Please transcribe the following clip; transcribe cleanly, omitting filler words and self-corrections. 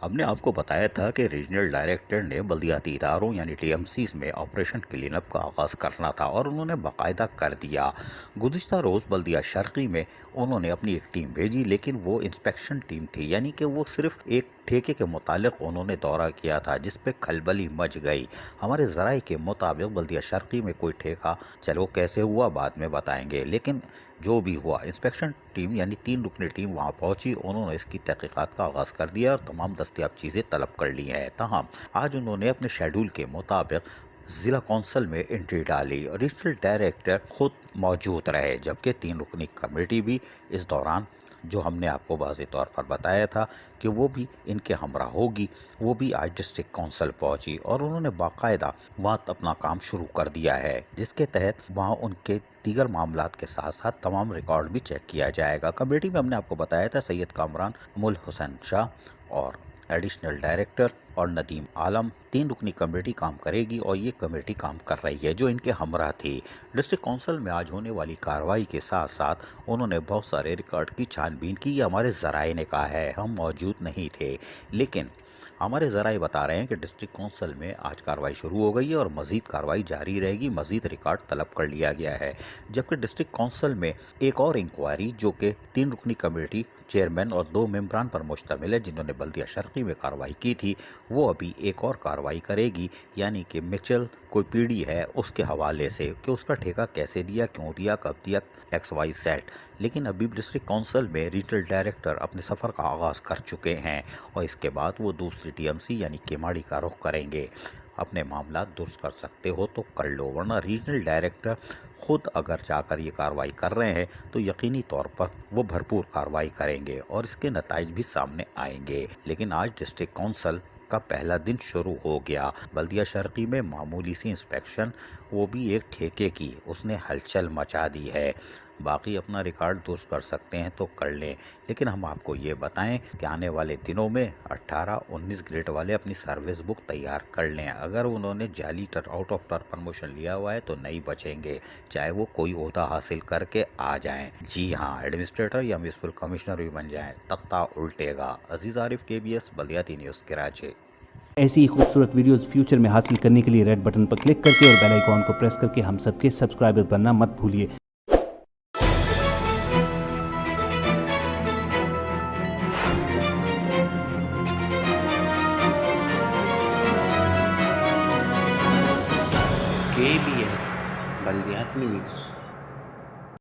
ہم نے آپ کو بتایا تھا کہ ریجنل ڈائریکٹر نے بلدیاتی اداروں یعنی ٹی ایم سیز میں آپریشن کلین اپ کا آغاز کرنا تھا اور انہوں نے باقاعدہ کر دیا۔ گزشتہ روز بلدیہ شرقی میں انہوں نے اپنی ایک ٹیم بھیجی، لیکن وہ انسپیکشن ٹیم تھی، یعنی کہ وہ صرف ایک ٹھیکے کے متعلق انہوں نے دورہ کیا تھا، جس پہ کھلبلی مچ گئی۔ ہمارے ذرائع کے مطابق بلدیہ شرقی میں کوئی ٹھیکہ چلو کیسے ہوا بعد میں بتائیں گے، لیکن جو بھی ہوا انسپیکشن ٹیم یعنی 3 رکنی ٹیم وہاں پہنچی، انہوں نے اس کی تحقیقات کا آغاز کر دیا اور تمام دستیاب چیزیں طلب کر لی ہیں۔ تاہم آج انہوں نے اپنے شیڈول کے مطابق ضلع کونسل میں انٹری ڈالی اور ریجنل ڈائریکٹر خود موجود رہے، جبکہ 3 رکنی کمیٹی بھی اس دوران، جو ہم نے آپ کو واضح طور پر بتایا تھا کہ وہ بھی ان کے ہمراہ ہوگی، وہ بھی آج ڈسٹرکٹ کونسل پہنچی اور انہوں نے باقاعدہ وہاں اپنا کام شروع کر دیا ہے، جس کے تحت وہاں ان کے دیگر معاملات کے ساتھ ساتھ تمام ریکارڈ بھی چیک کیا جائے گا۔ کمیٹی میں ہم نے آپ کو بتایا تھا سید کامران، مل حسین شاہ اور ایڈیشنل ڈائریکٹر اور ندیم عالم، 3 رکنی کمیٹی کام کرے گی اور یہ کمیٹی کام کر رہی ہے جو ان کے ہمراہ تھی۔ ڈسٹرکٹ کونسل میں آج ہونے والی کارروائی کے ساتھ ساتھ انہوں نے بہت سارے ریکارڈ کی چھان بین کی، یہ ہمارے ذرائع نے کہا ہے، ہم موجود نہیں تھے، لیکن ہمارے ذرائع بتا رہے ہیں کہ ڈسٹرکٹ کونسل میں آج کارروائی شروع ہو گئی ہے اور مزید کارروائی جاری رہے گی، مزید ریکارڈ طلب کر لیا گیا ہے۔ جبکہ ڈسٹرکٹ کونسل میں ایک اور انکوائری جو کہ 3 رکنی کمیٹی چیئرمین اور 2 ممبران پر مشتمل ہے، جنہوں نے بلدیہ شرقی میں کارروائی کی تھی، وہ ابھی ایک اور کارروائی کرے گی، یعنی کہ مچل کوئی پی ڈی ہے اس کے حوالے سے کہ اس کا ٹھیکہ کیسے دیا، کیوں دیا، کب دیا، ایکس وائی زیڈ۔ لیکن ابھی ڈسٹرکٹ کونسل میں ریجنل ڈائریکٹر اپنے سفر کا آغاز کر چکے ہیں اور اس کے بعد وہ دوسری ٹی ایم سی یعنی کیماڑی کا رخ کریں گے۔ اپنے معاملات درست کر سکتے ہو تو کر لو، ورنہ ریجنل ڈائریکٹر خود اگر جا کر یہ کارروائی کر رہے ہیں تو یقینی طور پر وہ بھرپور کارروائی کریں گے اور اس کے نتائج بھی سامنے آئیں گے۔ لیکن آج ڈسٹرکٹ کونسل کا پہلا دن شروع ہو گیا۔ بلدیہ شرقی میں معمولی سی انسپیکشن، وہ بھی ایک ٹھیکے کی، اس نے ہلچل مچا دی ہے۔ باقی اپنا ریکارڈ درست کر سکتے ہیں تو کر لیں، لیکن ہم آپ کو یہ بتائیں کہ آنے والے دنوں میں 18-19 گریڈ والے اپنی سروس بک تیار کر لیں۔ اگر انہوں نے جعلی آؤٹ آف ٹرن پرموشن لیا ہوا ہے تو نہیں بچیں گے، چاہے وہ کوئی عہدہ حاصل کر کے آ جائیں۔ جی ہاں، ایڈمنسٹریٹر یا میونسپل کمشنر بھی بن جائیں، تختہ الٹے گا۔ عزیز عارف، KBS بلدیاتی نیوز کراچی۔ ایسی ہی خوبصورت ویڈیوز فیوچر میں حاصل کرنے کے لیے ریڈ بٹن پر کلک کر کے اور بیل آئیکن کو پریس کر کے ہم سب کے سبسکرائبر بننا مت بھولیے۔ KBS بلدیاتی نیوز۔